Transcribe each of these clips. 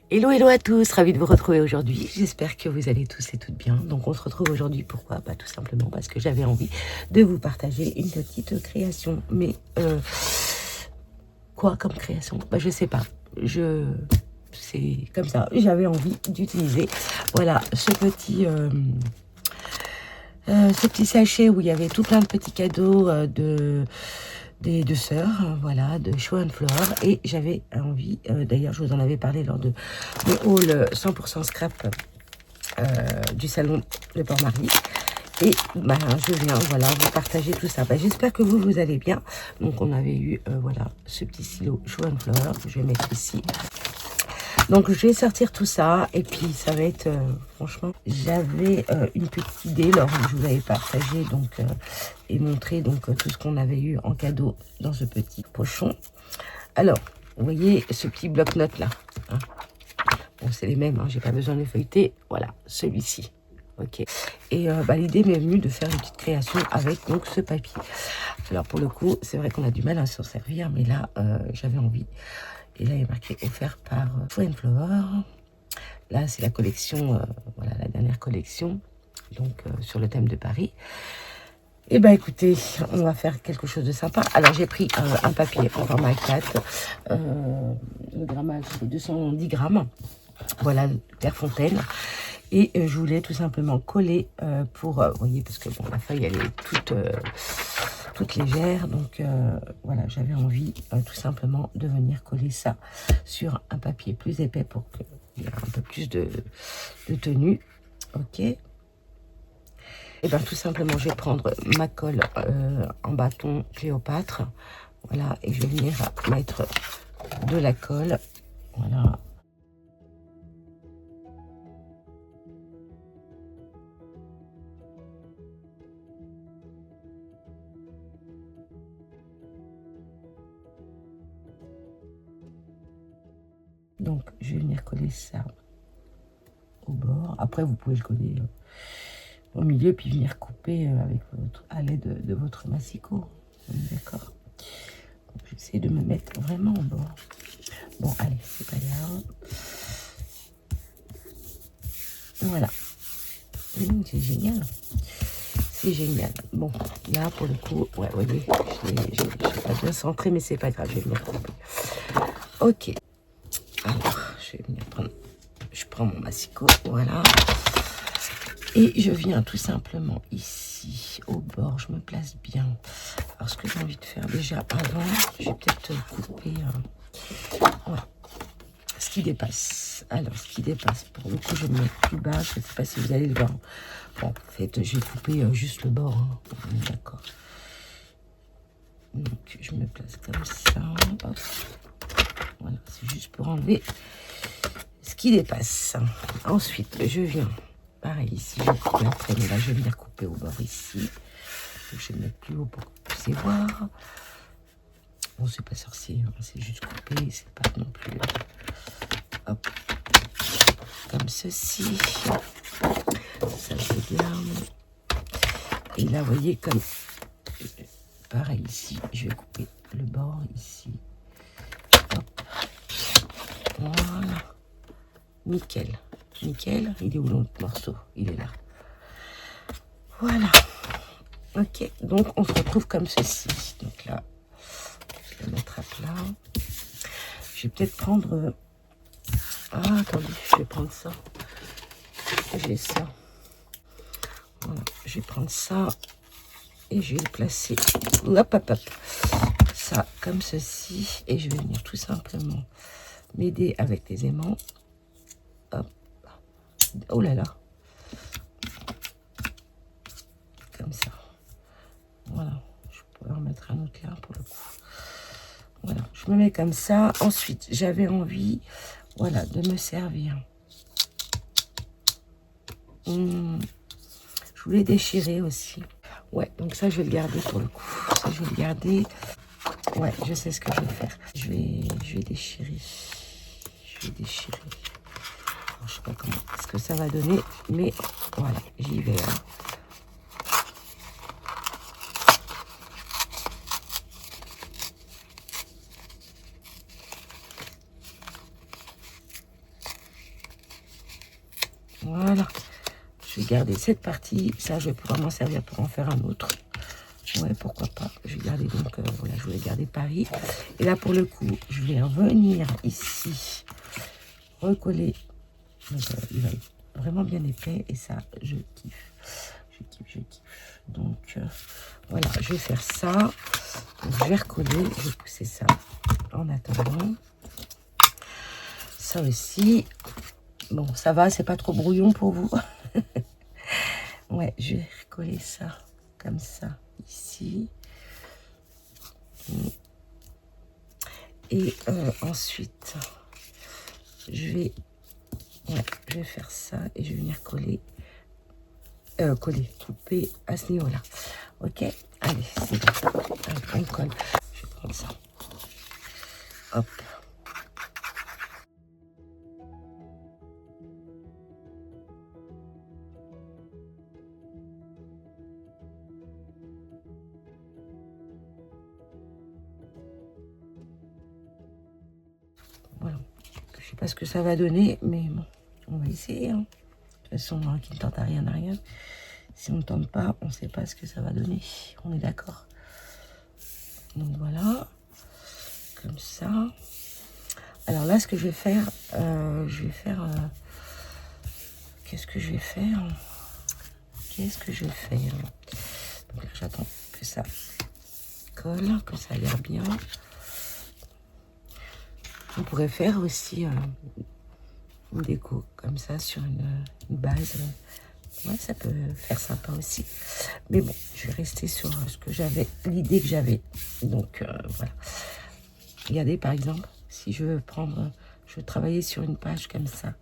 Hello, hello à tous, ravi de vous retrouver aujourd'hui. J'espère que vous allez tous et toutes bien. Donc on se retrouve aujourd'hui, pourquoi? Bah tout simplement parce que j'avais envie de vous partager une petite création. Mais quoi comme création? Bah je sais pas. C'est comme ça. J'avais envie d'utiliser, voilà, ce petit sachet où il y avait tout plein de petits cadeaux des deux sœurs, voilà, de Show and Flower, et j'avais envie, d'ailleurs je vous en avais parlé lors de haul 100% scrap du salon de Port-Marie, et bah, je viens, voilà, vous partager tout ça. Bah, j'espère que vous allez bien. Donc on avait eu, voilà, ce petit stylo Show and Flower que je vais mettre ici. Donc je vais sortir tout ça et puis ça va être, franchement, j'avais une petite idée lors où je vous avais partagé donc et montré donc tout ce qu'on avait eu en cadeau dans ce petit pochon. Alors, vous voyez ce petit bloc-notes là, hein. Bon, c'est les mêmes, hein, j'ai pas besoin de feuilleter. Voilà, celui-ci. Ok. Et bah, l'idée m'est venue de faire une petite création avec donc ce papier. Alors pour le coup, c'est vrai qu'on a du mal à s'en servir, mais là j'avais envie. Et là, il est marqué offert par Show and Flower. Là, c'est la collection, voilà, la dernière collection, donc sur le thème de Paris. Et ben écoutez, on va faire quelque chose de sympa. Alors, j'ai pris un papier en format 4. Le grammage, c'est 210 grammes. Voilà, Terre Fontaine. Et je voulais tout simplement coller pour, vous voyez, parce que bon, la feuille, elle est toute légère, donc voilà, j'avais envie tout simplement de venir coller ça sur un papier plus épais pour qu'il y ait un peu plus de tenue. Ok. Et bien tout simplement, je vais prendre ma colle en bâton Cléopâtre, voilà, et je vais venir mettre de la colle, voilà. Donc, je vais venir coller ça au bord. Après, vous pouvez le coller au milieu, puis venir couper avec à l'aide de votre massicot. D'accord. J'essaie de me mettre vraiment au bord. Bon, allez, c'est pas grave. Voilà. C'est génial. C'est génial. Bon, là, pour le coup, ouais, vous voyez, je n'ai pas bien centré, mais c'est pas grave, je vais venir couper. Ok. Alors, je vais venir prendre... Je prends mon massicot, voilà. Et je viens tout simplement ici, au bord, je me place bien. Alors, ce que j'ai envie de faire déjà avant, je vais peut-être couper ouais, ce qui dépasse. Alors, ce qui dépasse, pour le coup, je vais me mettre plus bas. Je ne sais pas si vous allez le voir. Bon, en fait, je vais couper juste le bord. Hein. D'accord. Donc, je me place comme ça. Hop. Voilà, c'est juste pour enlever ce qui dépasse. Ensuite, je viens, pareil, ici, je coupe après, mais là, je vais venir couper au bord ici. Donc, je vais me mettre plus haut pour que vous puissiez voir. Bon, c'est pas sorcier, hein, c'est juste couper, c'est pas non plus... Hop, comme ceci. Ça, je garde. Et là, vous voyez, comme... Pareil, ici, je vais couper le bord, ici. Hop. Voilà. Nickel. Nickel. Il est où l'autre morceau? Il est là. Voilà. Ok, donc on se retrouve comme ceci. Donc là, je vais le mettre à plat. Je vais peut-être prendre... Ah, attendez, je vais prendre ça. J'ai ça. Voilà, je vais prendre ça et je vais le placer. Hop, hop, hop. Ça, comme ceci. Et je vais venir tout simplement m'aider avec des aimants. Hop. Oh là là. Comme ça. Voilà. Je pourrais en mettre un autre là pour le coup. Voilà. Je me mets comme ça. Ensuite, j'avais envie, voilà, de me servir. Je voulais déchirer aussi. Ouais, donc ça, je vais le garder pour le coup. Ça, je vais le garder. Ouais, je sais ce que je vais faire. Je vais déchirer. Je vais déchirer. Alors, je sais pas comment, ce que ça va donner, mais voilà, j'y vais. Hein. Voilà. Je vais garder cette partie. Ça, je vais pouvoir m'en servir pour en faire un autre. Ouais, pourquoi pas. Je vais garder donc, voilà, je voulais garder Paris. Et là, pour le coup, je vais revenir ici, recoller. Donc, il va être vraiment bien épais. Et ça, je kiffe. Je kiffe, je kiffe. Donc, voilà, je vais faire ça. Donc, je vais recoller. Je vais pousser ça en attendant. Ça aussi. Bon, ça va, c'est pas trop brouillon pour vous. Ouais, je vais recoller ça comme ça ici. Et ensuite, je vais faire ça et je vais venir coller, couper à ce niveau-là. Ok, allez, c'est bon. Allez, on colle. Je vais prendre ça. Hop. Voilà. Je sais pas ce que ça va donner, mais bon, on va essayer. Hein. De toute façon, qui ne tente à rien n'a rien. Si on ne tente pas, on ne sait pas ce que ça va donner. On est d'accord. Donc voilà, comme ça. Alors là, ce que je vais faire, qu'est-ce que je vais faire? Donc là, j'attends que ça colle, que ça a l'air bien. On pourrait faire aussi une déco comme ça sur une base. Ouais, ça peut faire sympa aussi. Mais bon, je vais rester sur ce que j'avais, l'idée que j'avais. Donc voilà. Regardez par exemple, si je veux prendre, je veux travailler sur une page comme ça.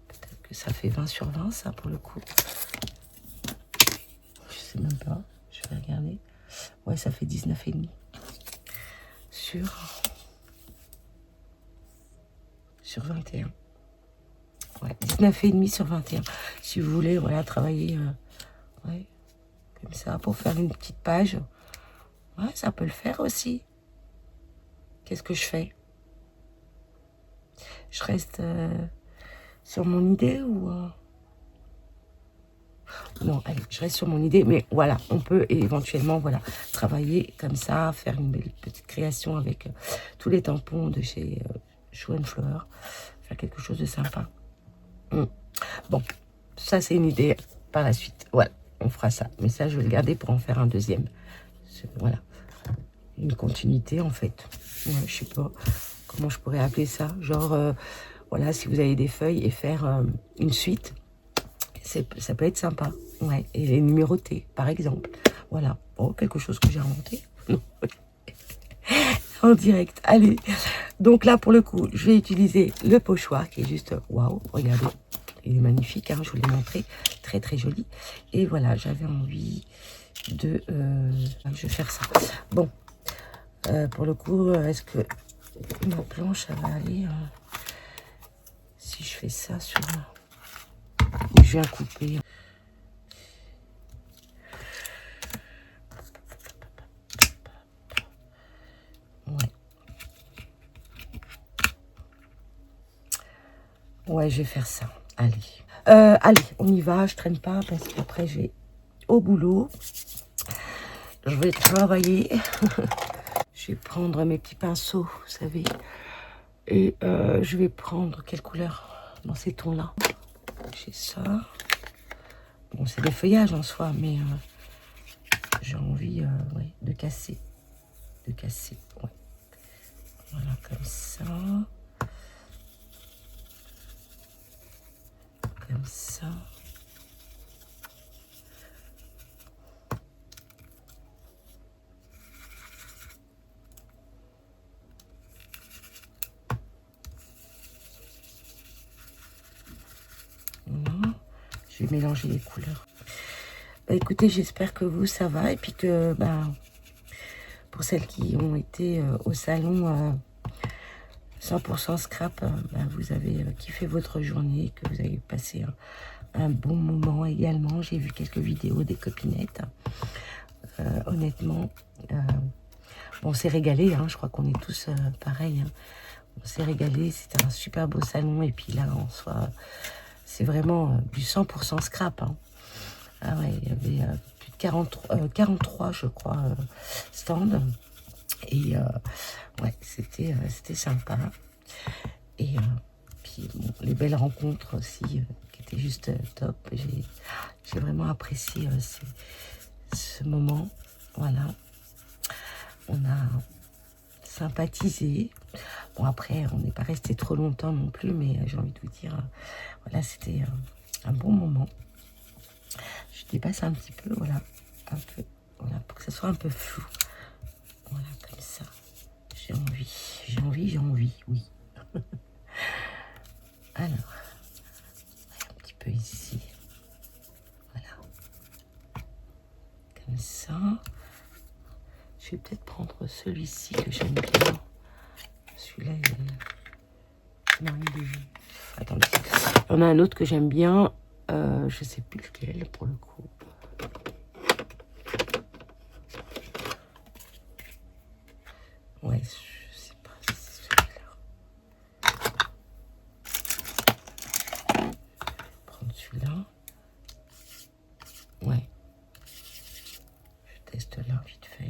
Peut-être que ça fait 20 sur 20, ça pour le coup. Je sais même pas. Je vais regarder. Ouais, ça fait 19,5 sur 21. Ouais, 19,5 sur 21. Si vous voulez, voilà, travailler ouais, comme ça pour faire une petite page. Ouais, ça peut le faire aussi. Qu'est-ce que je fais? Je reste sur mon idée ou... Non, allez, je reste sur mon idée, mais voilà, on peut éventuellement, voilà, travailler comme ça, faire une belle petite création avec tous les tampons de chez Show & Fleur, faire quelque chose de sympa. Bon, ça c'est une idée par la suite, voilà, on fera ça, mais ça je vais le garder pour en faire un deuxième, voilà, une continuité en fait, ouais, je sais pas comment je pourrais appeler ça, genre, voilà, si vous avez des feuilles et faire une suite, ça peut être sympa, ouais, et les numéroter, par exemple. Voilà, bon, quelque chose que j'ai inventé. En direct, allez. Donc là, pour le coup, je vais utiliser le pochoir qui est juste, waouh, regardez, il est magnifique, hein, je vous l'ai montré, très très joli. Et voilà, j'avais envie de... je vais faire ça. Bon, pour le coup, est-ce que ma planche, ça va aller si je fais ça sur... Je viens couper... Ouais, je vais faire ça. Allez. Allez, on y va. Je traîne pas parce qu'après, je vais au boulot. Je vais travailler. Je vais prendre mes petits pinceaux, vous savez. Et je vais prendre quelle couleur dans ces tons-là. J'ai ça. Bon, c'est des feuillages en soi, mais j'ai envie ouais, de casser. De casser, ouais. Voilà, comme ça. Comme ça. Voilà. Je vais mélanger les couleurs. Bah, écoutez, j'espère que vous, ça va. Et puis que, bah, pour celles qui ont été au salon 100% scrap, bah, vous avez kiffé votre journée, que vous avez passé un bon moment également. J'ai vu quelques vidéos des copinettes. Honnêtement, on s'est régalé, hein, je crois qu'on est tous pareils. Hein. On s'est régalé, c'était un super beau salon. Et puis là, en soi, C'est vraiment du 100% scrap. Hein. Ah ouais, il y avait plus de 43, je crois, stands. Et ouais, c'était sympa. Et puis bon, les belles rencontres aussi, qui étaient juste top. J'ai vraiment apprécié ce moment. Voilà. On a sympathisé. Bon, après, on n'est pas resté trop longtemps non plus, mais j'ai envie de vous dire, voilà, c'était un bon moment. Je dépasse un petit peu, voilà, un peu, voilà, pour que ce soit un peu flou. Voilà, comme ça. J'ai envie, oui. Alors, un petit peu ici. Voilà. Comme ça. Je vais peut-être prendre celui-ci que j'aime bien. Celui-là, non, il est... Attendez. Il y en a un autre que j'aime bien. Je sais plus lequel, pour le coup. Ouais, je sais pas si c'est celui-là. Prendre celui-là. Ouais. Je teste là, vite fait.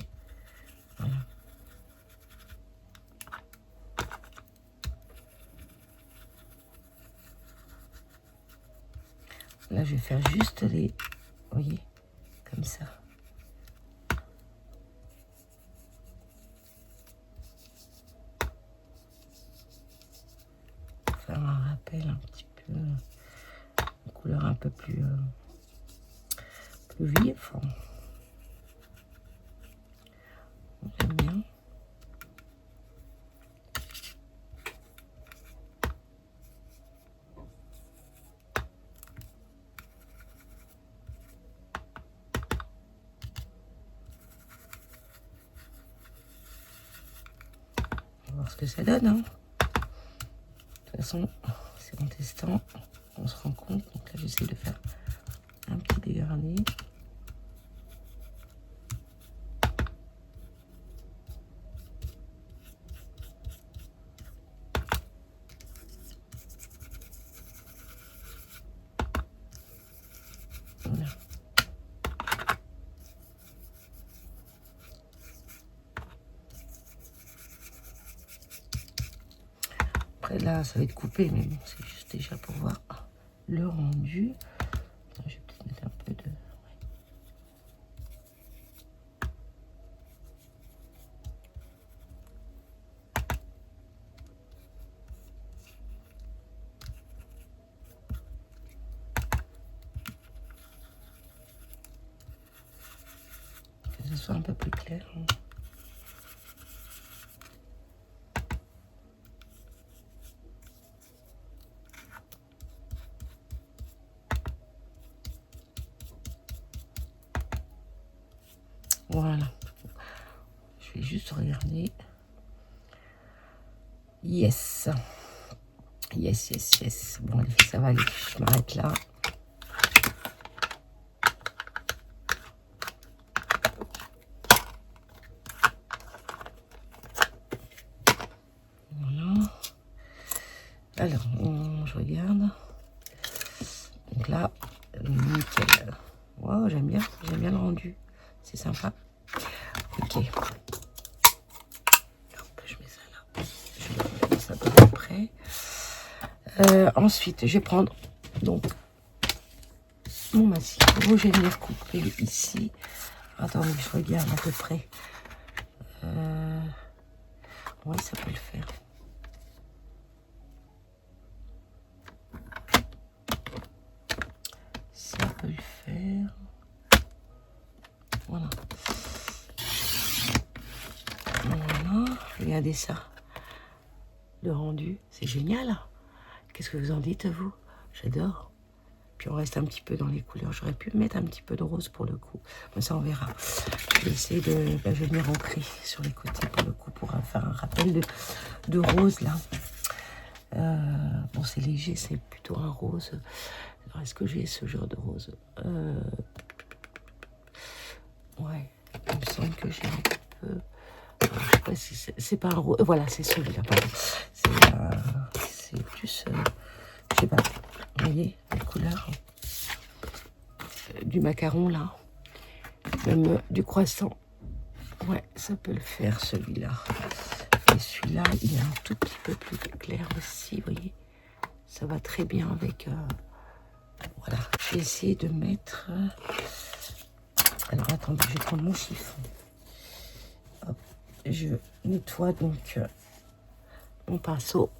Voilà. Là, je vais faire juste les... Vous voyez, comme ça. Faire un rappel un petit peu... Une couleur un peu plus vive. J'aime bien. On va voir ce que ça donne. Hein. De toute façon, c'est en testant, on se rend compte. Donc là, j'essaie de faire un petit dégarni. Voilà. Après là, ça va être coupé, mais bon, c'est juste déjà pour voir le rendu. Attends, je vais peut-être mettre un peu de... Que ce soit un peu plus clair. Hein. Voilà. Je vais juste regarder. Yes. Yes, yes, yes. Bon, allez, ça va aller. Je m'arrête là. Voilà. Alors, je regarde. Donc là, nickel. Wow, j'aime bien le rendu. C'est sympa. Ok. Hop, je mets ça là. Je vais mettre ça à peu près. Ensuite, je vais prendre donc mon mastic. Je vais venir couper ici. Attendez, je regarde à peu près. Oui, ça peut le faire. Ça peut le faire. Voilà. Voilà. Regardez ça. Le rendu, c'est génial. Qu'est-ce que vous en dites, vous? J'adore. Puis on reste un petit peu dans les couleurs. J'aurais pu mettre un petit peu de rose pour le coup. Mais ça, on verra. Je vais essayer de... je vais venir ancrer sur les côtés pour le coup, pour faire un rappel de rose, là. Bon, c'est léger, c'est plutôt un rose. Alors, est-ce que j'ai ce genre de rose? Ouais, il me semble que j'ai un peu... Alors, je sais pas si c'est pas un rose. Voilà, c'est celui-là, pardon. C'est plus... je sais pas. Vous voyez, couleurs du macaron là, même du croissant. Ouais, ça peut le faire celui-là. Et celui-là, il est un tout petit peu plus clair aussi, vous voyez. Ça va très bien avec... voilà, je vais essayer de mettre... alors attendez, je vais prendre mon chiffon. Hop, je nettoie donc mon pinceau.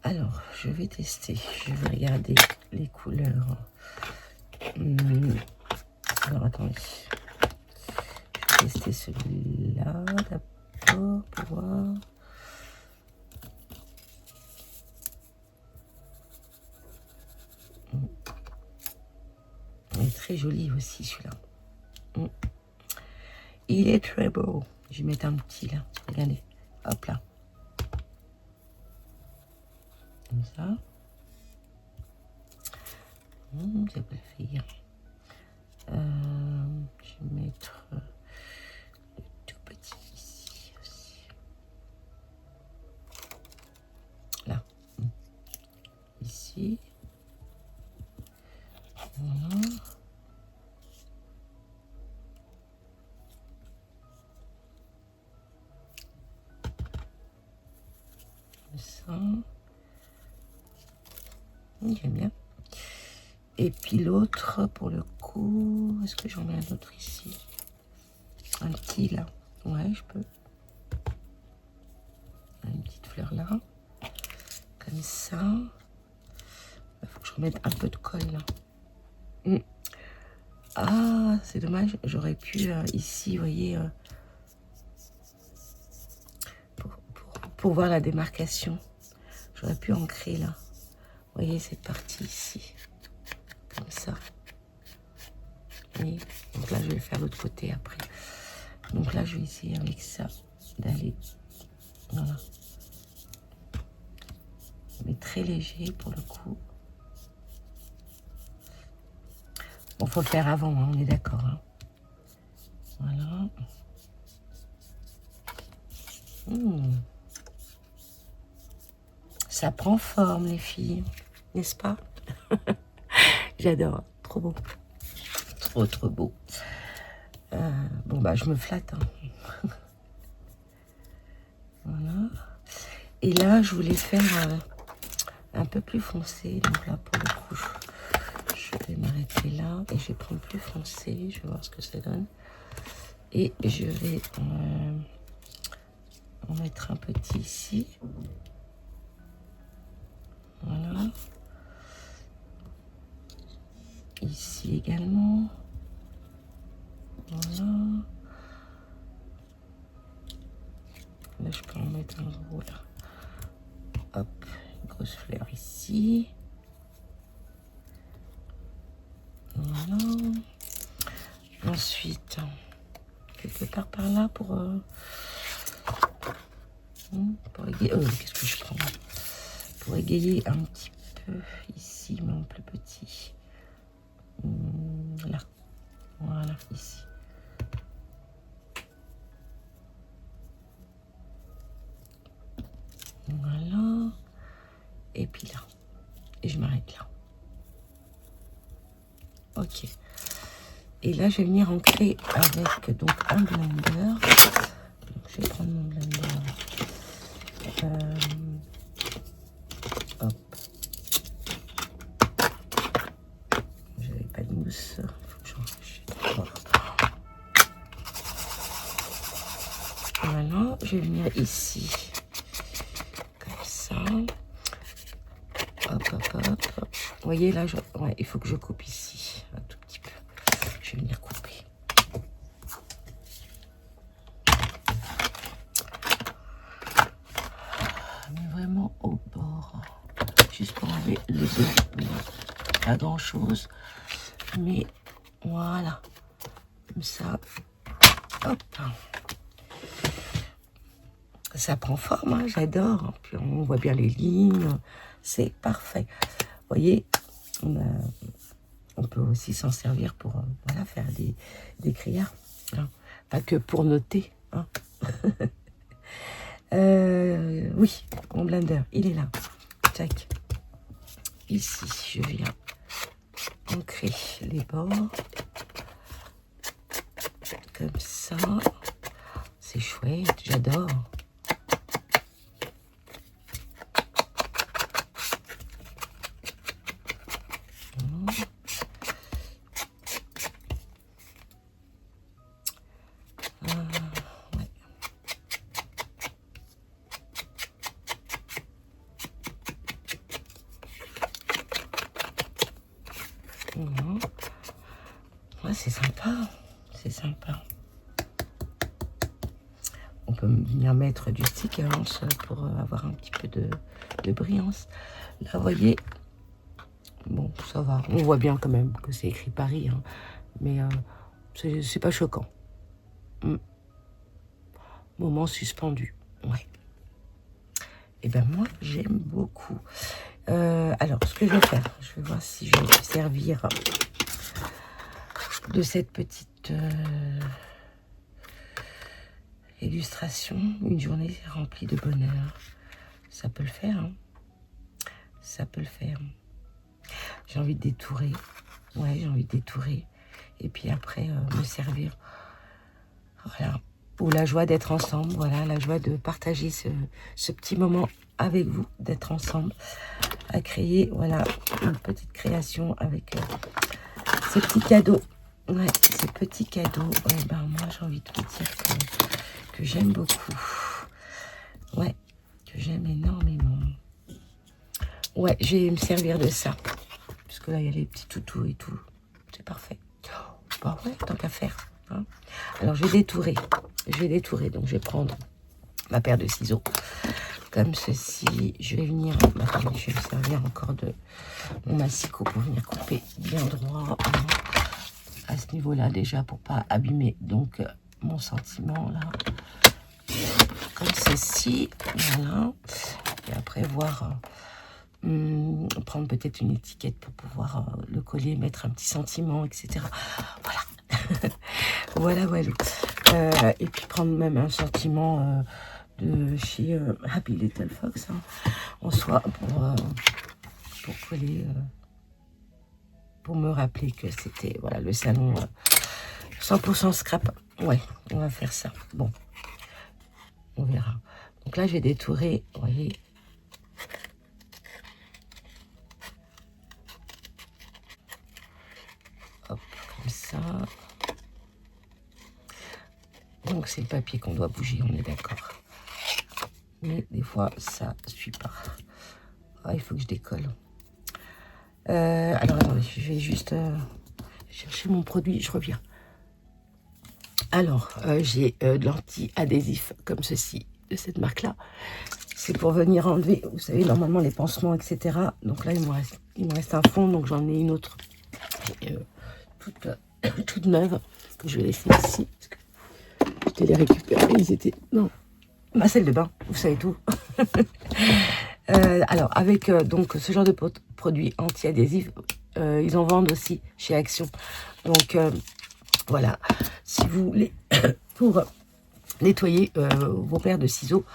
Alors, je vais tester. Je vais regarder les couleurs. Alors, attendez. Je vais tester celui-là d'abord pour voir. Il est très joli aussi, celui-là. Il est très beau. Je vais mettre un petit, là. Regardez. Hop, là. Comme ça. Ça peut le faire. Je vais mettre le tout petit ici aussi. Là. Ici. Voilà. Ça. J'aime bien. Et puis l'autre, pour le coup, est-ce que j'en mets un autre ici? Un petit là. Ouais, je peux. Une petite fleur là. Comme ça. Il faut que je remette un peu de colle là. Ah, c'est dommage. J'aurais pu ici, vous voyez, pour voir la démarcation. J'aurais pu ancrer là. Vous voyez cette partie ici. Comme ça. Et donc là, je vais le faire de l'autre côté après. Donc là, je vais essayer avec ça d'aller. Voilà. Mais très léger pour le coup. Bon, faut le faire avant, hein, on est d'accord. Hein. Voilà. Ça prend forme, les filles. N'est-ce pas? J'adore. Trop beau. Trop, trop beau. Bon, bah, je me flatte. Hein. Voilà. Et là, je voulais faire un peu plus foncé. Donc là, pour le coup, je vais m'arrêter là. Et je vais prendre plus foncé. Je vais voir ce que ça donne. Et je vais en mettre un petit ici. Voilà. Ici également. Voilà. Là, je peux en mettre un gros là. Hop, une grosse fleur ici. Voilà. Ensuite, quelque part par là pour égayer. Qu'est-ce que je prends? Pour égayer un petit peu ici, mais en plus petit. Là. Voilà, ici. Voilà. Et puis là. Et je m'arrête là. Ok. Et là, je vais venir ancrer avec donc un blender. Donc, je vais prendre mon blender. Hop. J'avais pas de mousse. Il faut que j'en achète. Voilà. Je vais venir ici. Comme ça. Hop, hop, hop. Vous voyez là, ouais, il faut que je coupe ici. Un tout petit peu. Je vais venir couper. Mais vraiment au bord. Juste pour enlever les deux. Pas grand chose. Mais voilà. Comme ça. Hop. Ça prend forme, hein, j'adore. Puis on voit bien les lignes. C'est parfait. Vous voyez, on peut aussi s'en servir pour voilà, faire des crayons. Hein. Pas que pour noter. Hein. Oui, mon blender, il est là. Tac. Ici, je viens ancrer les bords. Comme ça. C'est chouette, j'adore. Ouais, c'est sympa, c'est sympa. On peut venir mettre du sticker pour avoir un petit peu de brillance. Là, vous voyez, bon, ça va. On voit bien quand même que c'est écrit Paris, hein, mais c'est pas choquant. Moment suspendu, ouais. Et ben moi, j'aime beaucoup. Alors, ce que je vais faire, je vais voir si je vais me servir de cette petite illustration. Une journée remplie de bonheur. Ça peut le faire, hein. Ça peut le faire. J'ai envie de détourer. Ouais, j'ai envie de détourer. Et puis après, me servir. Voilà. Ou la joie d'être ensemble. Voilà, la joie de partager ce petit moment avec vous, d'être ensemble, à créer, voilà, une petite création avec ces petits cadeaux. Ouais, ces petits cadeaux. Ouais, ben moi, j'ai envie de vous dire que j'aime beaucoup. Ouais, que j'aime énormément. Ouais, je vais me servir de ça. Parce que là, il y a les petits toutous et tout. C'est parfait. Bah ouais, tant qu'à faire. Hein. Alors, je vais détourer. Donc, je vais prendre ma paire de ciseaux. Comme ceci. Je vais venir... Attendez, je vais me servir encore de mon massicot pour venir couper bien droit. Hein, à ce niveau-là, déjà, pour pas abîmer. Donc, mon sentiment, là. Comme ceci. Voilà. Et après, voir... prendre peut-être une étiquette pour pouvoir le coller, mettre un petit sentiment, etc. Voilà. voilà. Et puis prendre même un sentiment de chez Happy Little Fox, hein, en soi, pour coller, pour me rappeler que c'était voilà le salon 100% scrap. Ouais, on va faire ça. Bon, on verra. Donc là, j'ai détouré, vous voyez. Hop, comme ça. Donc c'est le papier qu'on doit bouger, on est d'accord. Mais des fois, ça ne suit pas. Ah, il faut que je décolle. Alors, attendez, je vais juste chercher mon produit, je reviens. Alors, j'ai de l'anti-adhésif comme ceci, de cette marque-là. C'est pour venir enlever, vous savez, normalement, les pansements, etc. Donc là, il me reste un fond, donc j'en ai une autre toute neuve, que je vais laisser ici. Parce que je t'ai les récupérés, ils étaient... Non, ma salle de bain, vous savez tout. Alors, avec donc ce genre de produits anti-adhésifs, ils en vendent aussi chez Action. Donc, voilà. Si vous voulez, pour nettoyer vos paires de ciseaux,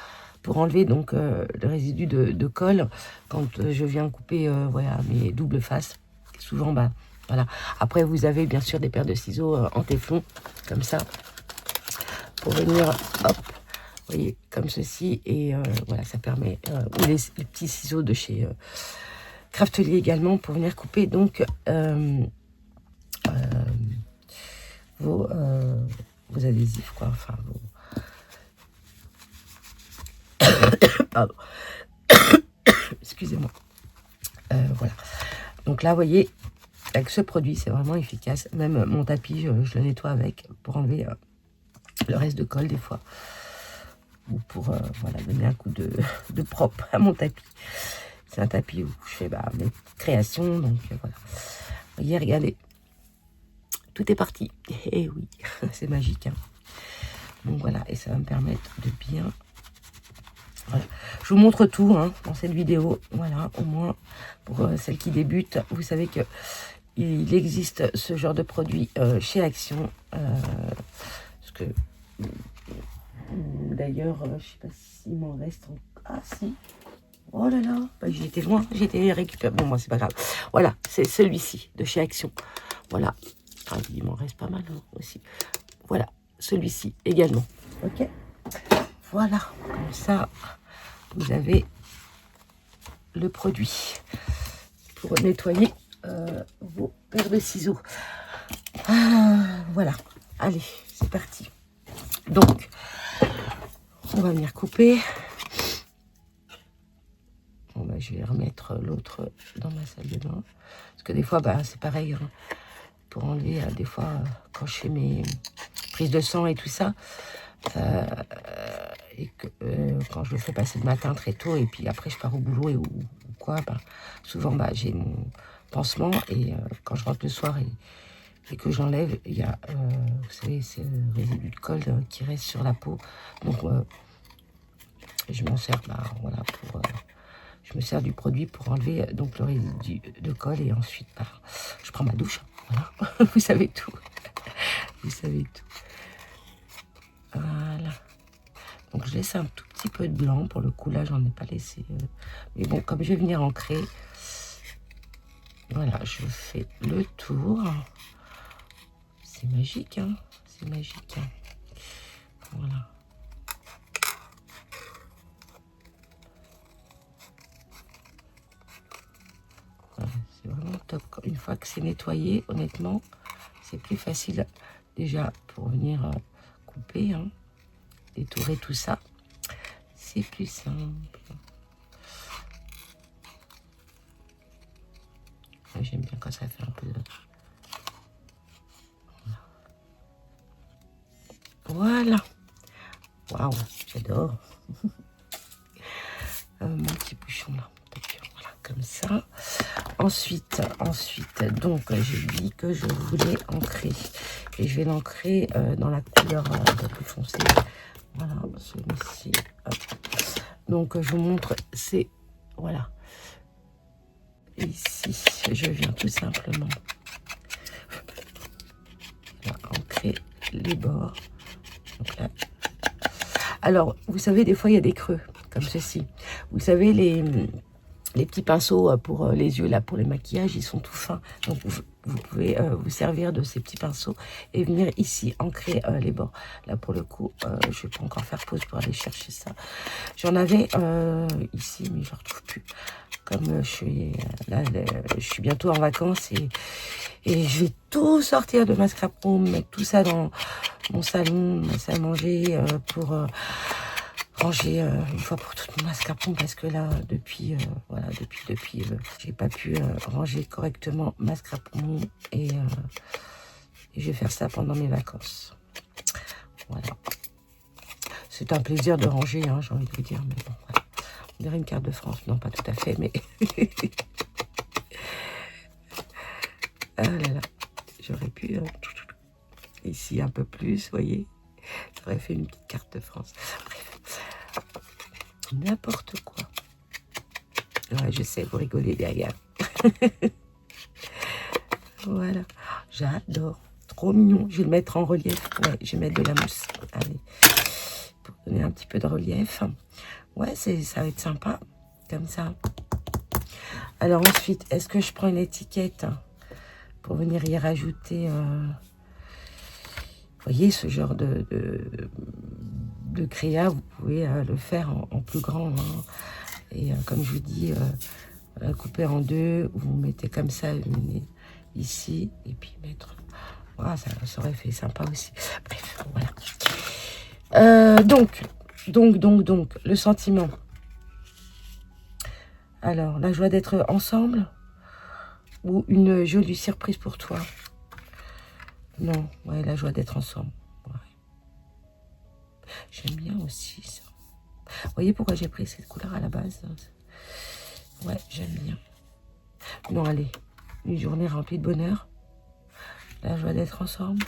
pour enlever donc le résidu de colle, quand je viens couper voilà, mes doubles faces, souvent, bah, voilà. Après, vous avez bien sûr des paires de ciseaux en téflon, comme ça, pour venir, hop, vous voyez, comme ceci, et voilà, ça permet, ou les petits ciseaux de chez Craftelier également, pour venir couper donc vos adhésifs, quoi, enfin, vos... Pardon. Excusez-moi. Voilà. Donc là, vous voyez, avec ce produit, c'est vraiment efficace. Même mon tapis, je le nettoie avec, pour enlever le reste de colle, des fois. Ou pour voilà, donner un coup de propre à mon tapis. C'est un tapis où je fais mes créations. Donc voilà. Vous voyez, regardez. Tout est parti. Et oui, c'est magique. Hein. Donc voilà, et ça va me permettre de bien... Voilà. Je vous montre tout hein, dans cette vidéo. Voilà, au moins, pour celles qui débutent, vous savez que il existe ce genre de produit chez Action. Parce que... D'ailleurs, je ne sais pas s'il m'en reste... Ah si, Oh là là, bah, j'étais loin, j'étais récupéré. Bon, moi, c'est pas grave. Voilà, c'est celui-ci de chez Action. Voilà. Ah, il m'en reste pas mal hein, aussi. Voilà, celui-ci également. Ok. Voilà, comme ça, vous avez le produit pour nettoyer vos paires de ciseaux. Voilà, allez, c'est parti. Donc, on va venir couper. Bon, bah, je vais remettre l'autre dans ma salle de bain. Parce que des fois, bah, c'est pareil. Hein, pour enlever, des fois, quand je fais mes prises de sang et tout ça, et que quand je le fais passer le matin très tôt, et puis après, je pars au boulot ou quoi, bah, souvent, bah, j'ai mon pansement. Et quand je rentre le soir et que j'enlève, il y a, vous savez, ce résidu de colle qui reste sur la peau. Donc, je m'en sers, bah, voilà, pour... je me sers du produit pour enlever donc le résidu de colle et ensuite bah, je prends ma douche. Voilà, vous savez tout. Vous savez tout. Voilà. Donc je laisse un tout petit peu de blanc. Pour le coup là, j'en ai pas laissé. Mais bon, comme je vais venir ancrer, voilà, je fais le tour. C'est magique, hein. C'est magique. Hein. Voilà. C'est vraiment top. Une fois que c'est nettoyé, honnêtement, c'est plus facile déjà pour venir couper, hein, détourer tout ça. C'est plus simple. J'aime bien quand ça fait un peu de... Voilà. Waouh, j'adore. Mon petit bouchon là. Voilà, comme ça. Ensuite, donc, j'ai dit que je voulais ancrer. Et je vais l'ancrer dans la couleur un peu plus foncée. Voilà, celui-ci. Donc, je vous montre, c'est... Voilà. Ici, je viens tout simplement ancrer les bords. Donc là. Alors, vous savez, des fois, il y a des creux, comme ceci. Vous savez, les petits pinceaux pour les yeux, là, pour les maquillages, ils sont tout fins. Donc, vous pouvez vous servir de ces petits pinceaux et venir ici ancrer les bords. Là, pour le coup, je ne vais pas encore faire pause pour aller chercher ça. J'en avais ici, mais je ne retrouve plus. Comme je suis là, je suis bientôt en vacances et je vais tout sortir de ma scrap room, mettre tout ça dans mon salon, ma salle à manger pour ranger une fois pour toutes mon scrap room parce que là, depuis, voilà, depuis, j'ai pas pu ranger correctement ma scrap room et je vais faire ça pendant mes vacances. Voilà. C'est un plaisir de ranger, hein, j'ai envie de vous dire, mais bon, voilà. On dirait une carte de France. Non, pas tout à fait, mais... ah là là. J'aurais pu... ici, un peu plus, vous voyez. J'aurais fait une petite carte de France. Bref. N'importe quoi. Ouais, je sais, vous rigolez derrière. Voilà. J'adore. Trop mignon. Je vais le mettre en relief. Ouais, je vais mettre de la mousse. Allez. Pour donner un petit peu de relief. Ouais, ça va être sympa, comme ça. Alors ensuite, est-ce que je prends une étiquette pour venir y rajouter, vous voyez, ce genre de créa, vous pouvez le faire en plus grand. Hein. Et comme je vous dis, couper en deux, vous mettez comme ça, ici, et puis mettre... Voilà, ça aurait fait sympa aussi. Bref, voilà. Donc, le sentiment. Alors, la joie d'être ensemble ou une jolie surprise pour toi? Non, ouais, la joie d'être ensemble. Ouais. J'aime bien aussi ça. Vous voyez pourquoi j'ai pris cette couleur à la base? Ouais, j'aime bien. Non, allez, une journée remplie de bonheur. La joie d'être ensemble.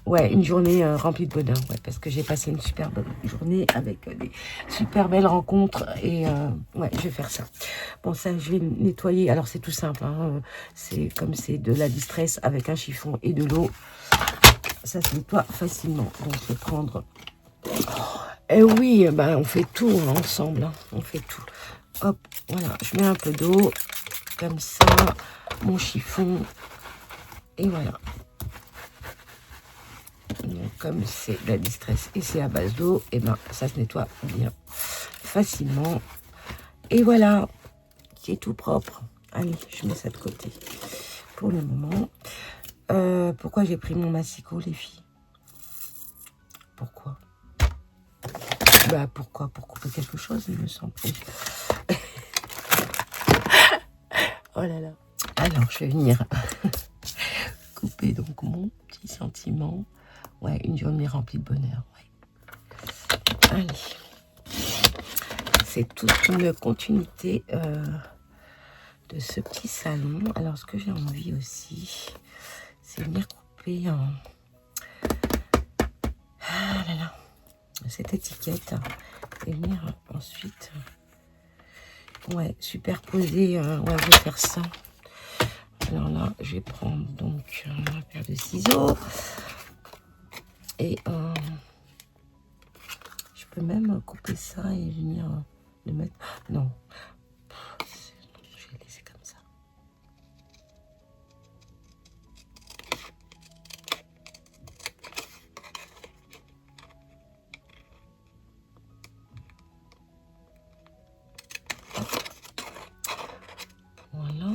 Ouais, une journée remplie de bonheur, ouais, parce que j'ai passé une super bonne journée avec des super belles rencontres et ouais, je vais faire ça. Bon, ça, je vais nettoyer. Alors, c'est tout simple, hein, c'est comme c'est de la distress avec un chiffon et de l'eau. Ça se nettoie facilement. Donc, je vais prendre Et oui, bah, on fait tout hein, ensemble, hein, on fait tout. Hop, voilà, je mets un peu d'eau, comme ça, mon chiffon, et voilà. Donc, comme c'est de la distress et c'est à base d'eau, et ben ça se nettoie bien facilement. Et voilà, c'est tout propre. Allez, je mets ça de côté pour le moment. Pourquoi j'ai pris mon massicot, les filles? Pourquoi? Bah pourquoi? Pour couper quelque chose, il me semble. Oh là là. Alors, je vais venir couper donc mon petit sentiment. Ouais, une journée remplie de bonheur. Ouais. Allez. C'est toute une continuité de ce petit salon. Alors, ce que j'ai envie aussi, c'est venir couper en... Ah là là, cette étiquette et venir ensuite ouais, superposer. Ouais, on va faire ça. Alors là, je vais prendre donc ma paire de ciseaux et je peux même couper ça et venir le mettre. Non, je vais laisser comme ça. Voilà.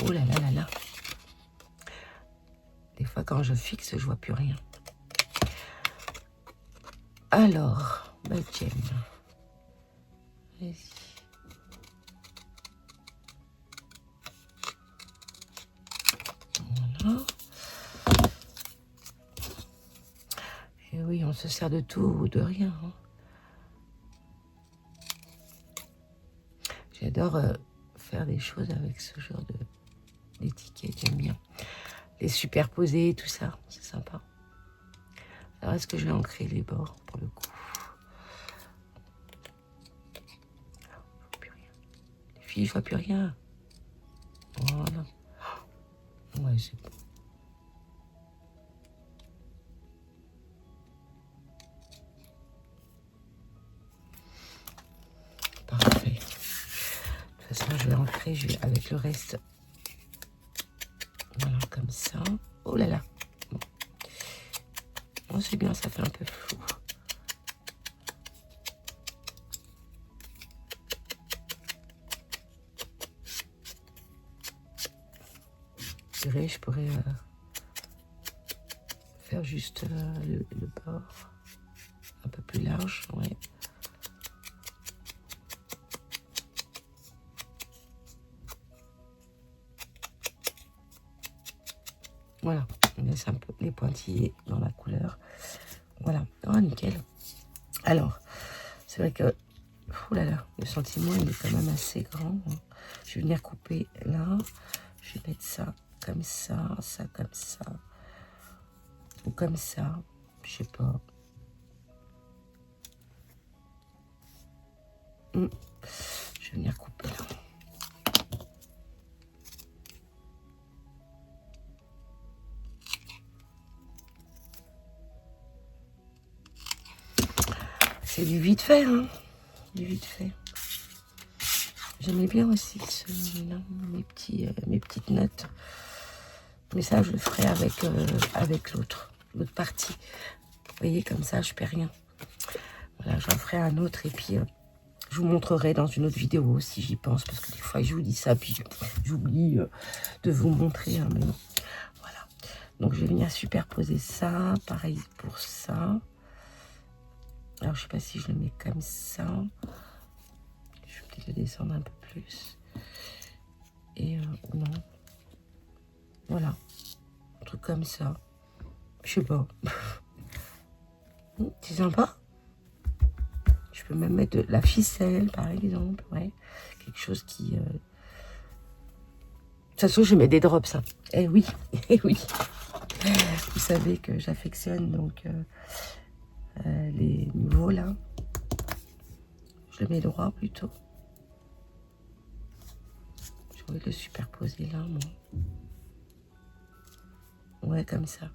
Oh là là là là. Des fois, quand je fixe, je vois plus rien. Alors, bah tiens. Vas-y. Voilà. Et oui, on se sert de tout ou de rien. Hein. J'adore faire des choses avec ce genre d'étiquette, j'aime bien. Les superposer, tout ça, c'est sympa. Alors, est-ce que je vais ancrer les bords pour le coup? Non, je vois plus rien. Les filles, je vois plus rien. Voilà. Ouais, c'est bon. Parfait. De toute façon, je vais ancrer avec le reste. Voilà, comme ça. Oh là là. Bon. Oh, c'est bien, ça fait un peu flou. Je dirais, je pourrais faire juste le bord un peu plus large, ouais. Voilà, on laisse un peu les pointillés dans la couleur. Voilà, oh, nickel. Alors, c'est vrai que, oh là là, le sentiment, il est quand même assez grand. Je vais venir couper là. Je vais mettre ça comme ça comme ça. Ou comme ça, je sais pas. Je vais venir couper là. C'est du vite fait, hein. Du vite fait. J'aimais bien aussi mes petites notes. Mais ça, je le ferai avec l'autre partie. Vous voyez, comme ça, je perds rien. Voilà, j'en ferai un autre et puis je vous montrerai dans une autre vidéo si j'y pense. Parce que des fois, je vous dis ça, puis j'oublie de vous montrer. Hein, mais non. Voilà. Donc, je vais venir superposer ça. Pareil pour ça. Alors, je sais pas si je le mets comme ça. Je vais peut-être le descendre un peu plus. Et non. Voilà. Un truc comme ça. Je sais pas. C'est sympa. Je peux même mettre de la ficelle, par exemple. Ouais. Quelque chose qui... De toute façon, je mets des drops, ça. Eh oui. Eh oui. Vous savez que j'affectionne donc les nouveaux, là. Je le mets droit, plutôt. envie de le superposer là, moi. Ouais, comme ça.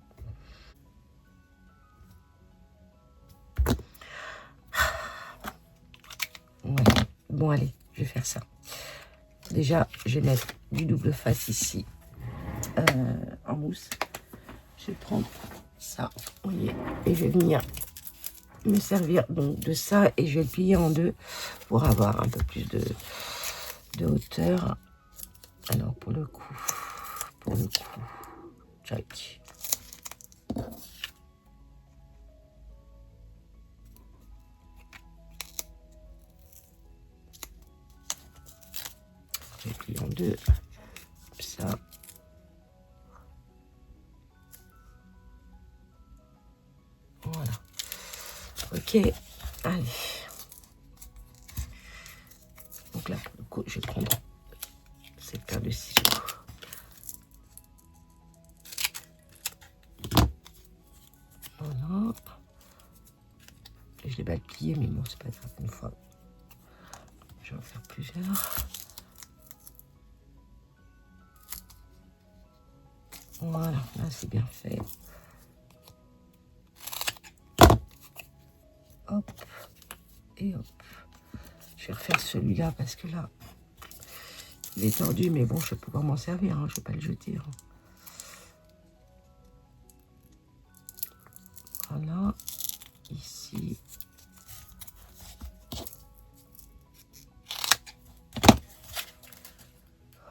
Ouais. Bon, allez, je vais faire ça. Déjà, je vais mettre du double face ici, en mousse. Je vais prendre ça, vous voyez, et je vais venir me servir donc de ça et je vais le plier en deux pour avoir un peu plus de hauteur. Alors, pour le coup, tchac. Je vais plier en deux, comme ça. Voilà. Ok, allez. Donc là, pour le coup, je vais prendre cette paire de ciseaux. Voilà. Je l'ai mal plié, mais bon, c'est pas grave. Une fois, je vais en faire plusieurs. Voilà, là, c'est bien fait. Hop, et hop. Je vais refaire celui-là parce que là, il est tordu, mais bon, je vais pouvoir m'en servir. Hein, je ne vais pas le jeter. Hein. Voilà, ici.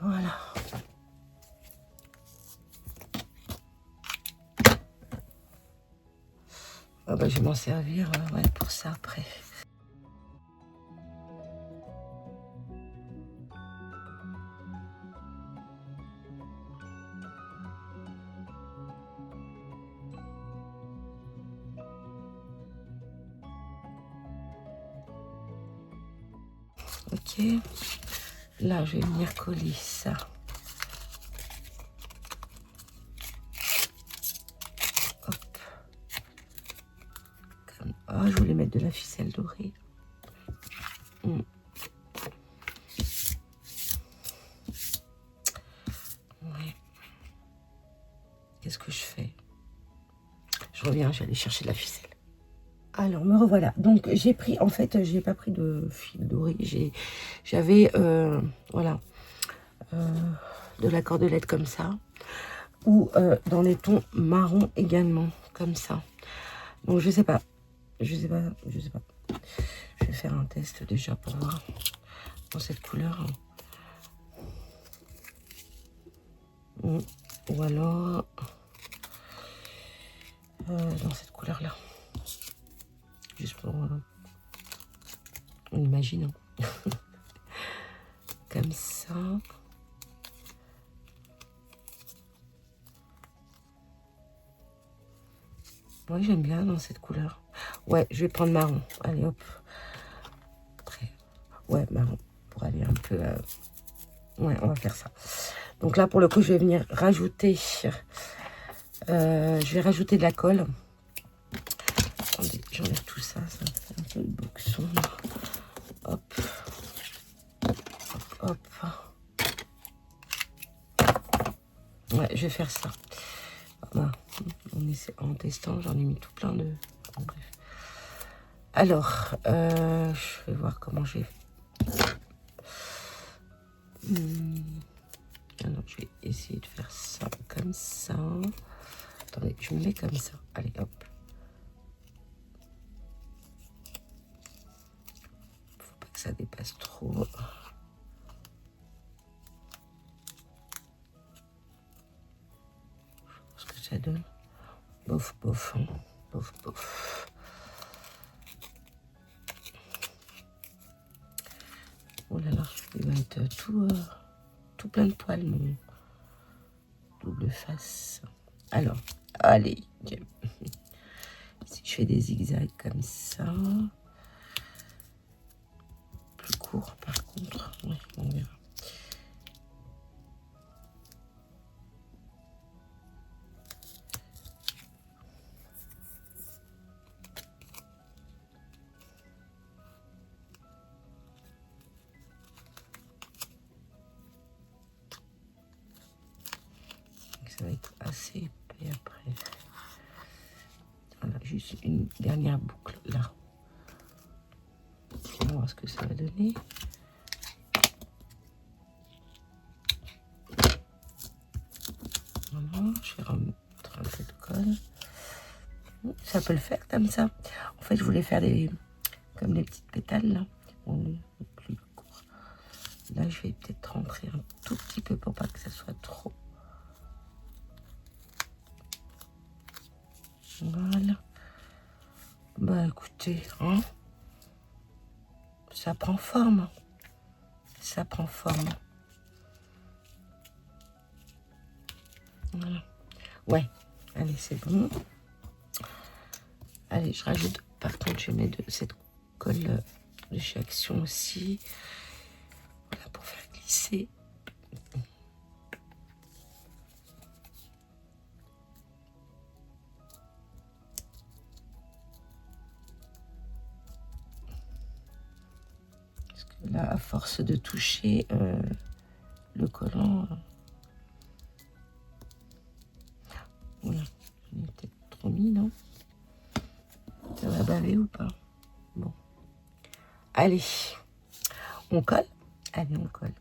Voilà. Ah bah, je vais m'en servir ouais, pour ça après. Ok. Là, je vais venir coller ça. Hop. Comme... Ah, je voulais mettre de la ficelle dorée. Ouais. Qu'est-ce que je fais? Je reviens, j'allais chercher la ficelle. Alors, me revoilà. Donc, j'ai pris, en fait, j'ai pas pris de fil doré. J'avais, voilà, de la cordelette comme ça. Ou dans les tons marron également, comme ça. Donc, je sais pas. Je sais pas. Je vais faire un test déjà pour voir dans cette couleur. Ou alors dans cette couleur-là. Juste pour... on imagine. Hein. Comme ça. Moi, j'aime bien dans cette couleur. Ouais, je vais prendre marron. Allez, hop. Après, ouais, marron. Pour aller un peu... Ouais, on va faire ça. Donc là, pour le coup, je vais venir rajouter... je vais rajouter de la colle. Attendez, j'enlève tout ça. Ça fait un peu le boxon. Hop. Hop, hop. Ouais, je vais faire ça. Voilà. En testant, j'en ai mis tout plein de... Bref. Alors, je vais voir comment j'ai... Alors, je vais essayer de faire ça comme ça. Attendez, je me mets comme ça. Allez, hop. Faut pas que ça dépasse trop. Je pense que ça donne. Bof, bof. Hein. Bof, bof. Oh là là, il va être tout plein de poils, mon double face. Alors, allez. Si je fais des zigzags comme ça, plus court par contre, ouais, on verra. Ça va être assez épais après. Voilà, juste une dernière boucle là. On va voir ce que ça va donner. Voilà, je vais remettre un peu de colle. Ça peut le faire comme ça. En fait, je voulais faire comme des petites pétales là. Bon, plus court. Là, je vais peut-être rentrer un tout petit peu pour pas que ça soit trop. Voilà. Bah écoutez, hein, ça prend forme. Ça prend forme. Voilà. Ouais, allez, c'est bon. Allez, je rajoute, par contre, je mets de cette colle de chez Action aussi. Voilà, pour faire glisser. Parce que là, à force de toucher le collant, voilà, j'en ai peut-être trop mis, non? Ça va baver ou pas? Bon. Allez, on colle? Allez, on colle.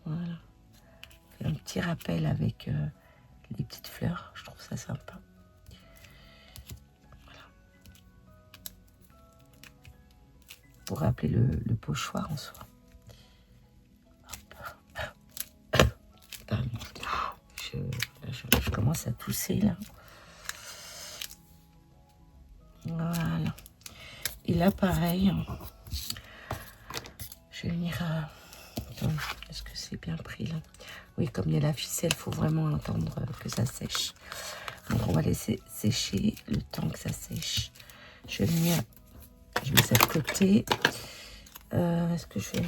Voilà. Fait un petit rappel avec les petites fleurs. Je trouve ça sympa. Voilà. Pour rappeler le pochoir en soi. Pardon. Je commence à tousser là. Voilà. Et là, pareil, je vais venir à... Attends, est-ce que c'est bien pris là? Oui, comme il y a la ficelle, il faut vraiment attendre que ça sèche. Donc, on va laisser sécher le temps que ça sèche. Je vais venir... Je mets ça de côté. Est-ce que je fais...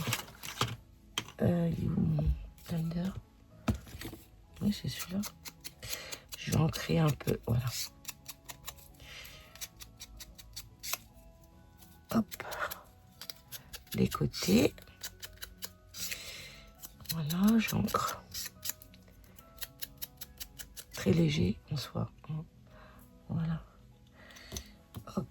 il est où mon blender? Oui, c'est celui-là. Je vais en créer un peu. Voilà. Hop. Les côtés. Voilà, j'encre. Très léger en soi. Voilà. Hop.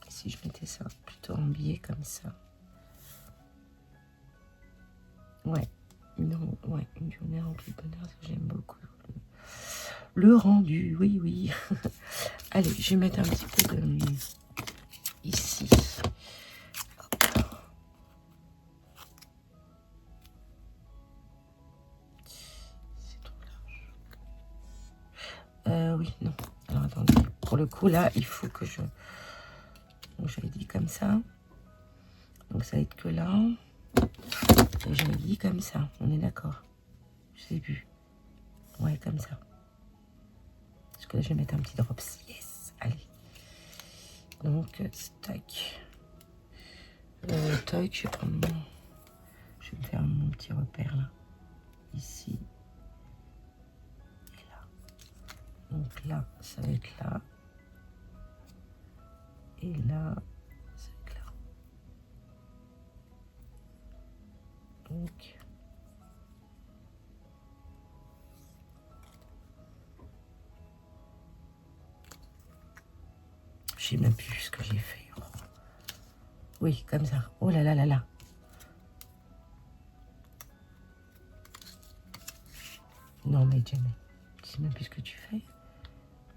Si je mettais ça plutôt en biais comme ça. Ouais. Non, ouais, une journée remplie de bonheur, j'aime beaucoup. Le rendu, oui, oui. Allez, je vais mettre un petit peu de... ici. Hop. C'est trop large. Oui, non. Alors, attendez. Pour le coup, là, il faut que je... Donc, j'avais dit comme ça. Donc, ça va être que là. Et j'avais dit comme ça. On est d'accord? Je sais plus. Ouais, comme ça. Parce que là, je vais mettre un petit drops. Yes. Allez. Donc, tac. Tac, je vais prendre mon... Je vais me faire mon petit repère là. Ici. Et là. Donc là, ça va être là. Et là, ça va être là. Donc... Je sais même plus ce que j'ai fait. Oh. Oui, comme ça. Oh là là là là. Non mais jamais. Je sais même plus ce que tu fais.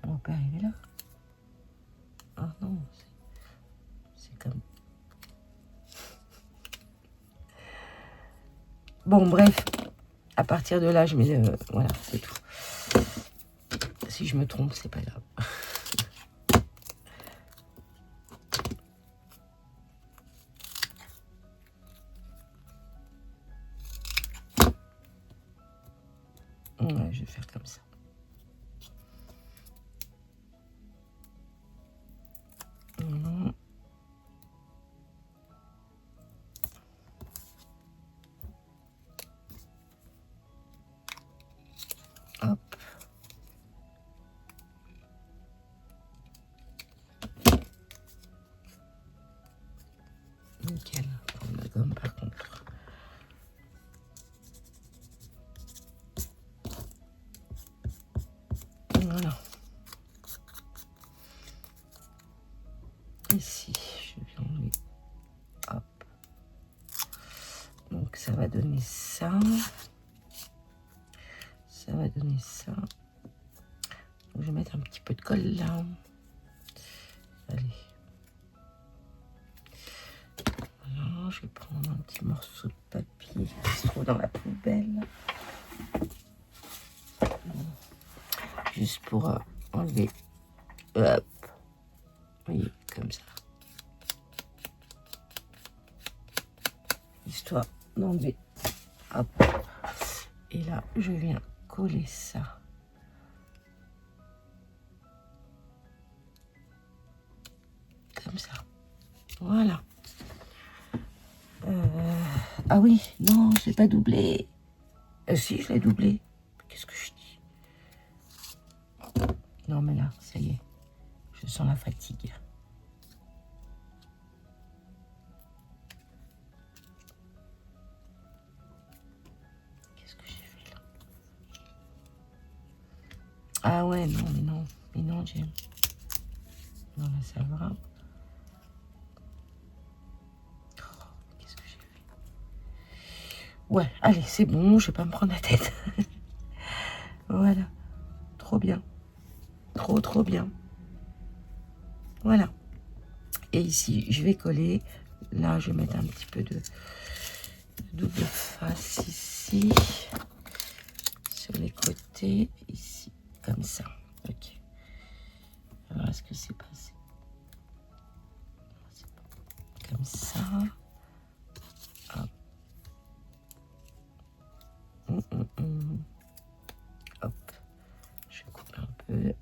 On peut arriver là. Ah non, c'est comme... Bon, bref. À partir de là, je mets le... Voilà, c'est tout. Si je me trompe, c'est pas grave. Ouais, je vais faire comme ça. Voilà. Donc ça va donner ça. Ça va donner ça. Donc, je vais mettre un petit peu de colle là. Allez. Voilà, je vais prendre un petit morceau de papier qui se trouve dans la poubelle. Juste pour enlever. Hop. Oui, comme ça. Histoire d'enlever. Hop. Et là, je viens coller ça. Comme ça. Voilà. Ah oui, non, je l'ai pas doublé. Si, je l'ai doublé. Qu'est-ce que je dis? Non, mais là, ça y est. Je sens la fatigue. Qu'est-ce que j'ai fait là? Ah ouais, non, mais non. Mais non, James. Non, là, ça va. Qu'est-ce que j'ai fait? Ouais, allez, c'est bon, je vais pas me prendre la tête. Voilà. Trop bien. Trop bien. Voilà. Et ici, je vais coller. Là, je vais mettre un petit peu de double face ici. Sur les côtés. Ici. Comme ça. Ok. Alors, est-ce que c'est passé? Comme ça. Hop. Hop. Je coupe un peu.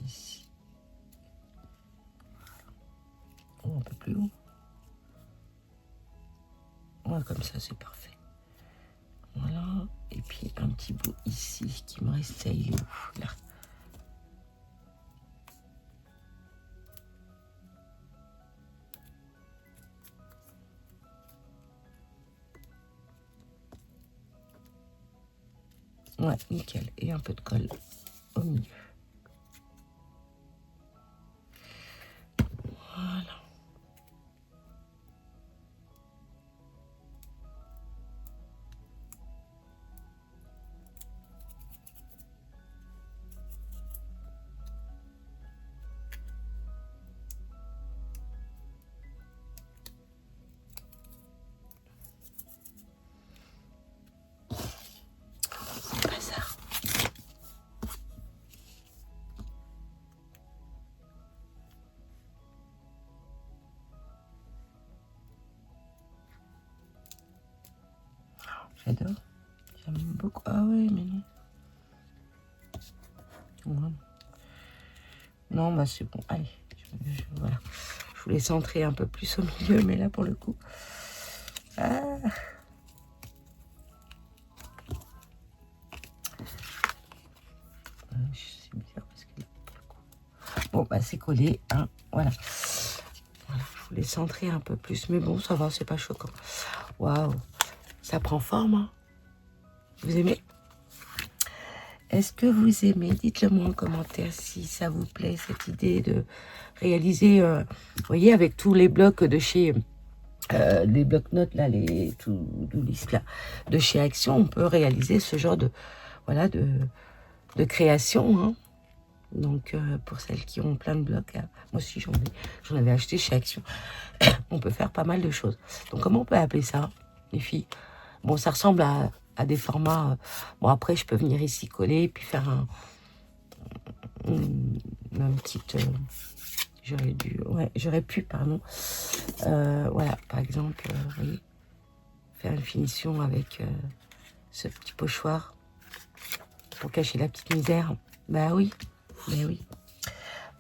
Ici. Oh, un peu plus haut. Ouais, comme ça, c'est parfait. Voilà. Et puis, un petit bout ici qui me restait. Il est où? Là. Ouais, nickel. Et un peu de colle au milieu. Voilà. C'est pas ça. J'adore. J'aime beaucoup. Ah ouais, mais non. Ouais. Non, bah c'est bon. Allez. Voilà. Je voulais centrer un peu plus au milieu, mais là, pour le coup... Ah. C'est bizarre parce que là, pour le coup... Bon, bah c'est collé. Hein. Voilà. Voilà. Je voulais centrer un peu plus, mais bon, ça va, c'est pas choquant. Waouh. Ça prend forme, hein. Vous aimez? Est-ce que vous aimez? Dites-le moi en commentaire si ça vous plaît, cette idée de réaliser, vous voyez, avec tous les blocs de chez, les blocs-notes, là, les to-do list, là, de chez Action, on peut réaliser ce genre de, voilà, de création, hein. Donc, pour celles qui ont plein de blocs, hein, moi aussi, j'en avais acheté chez Action. On peut faire pas mal de choses. Donc, comment on peut appeler ça, les filles? Bon, ça ressemble à des formats... bon, après, je peux venir ici coller et puis faire une petite... j'aurais pu, pardon. Voilà, par exemple, vous voyez, faire une finition avec ce petit pochoir pour cacher la petite misère. Bah oui,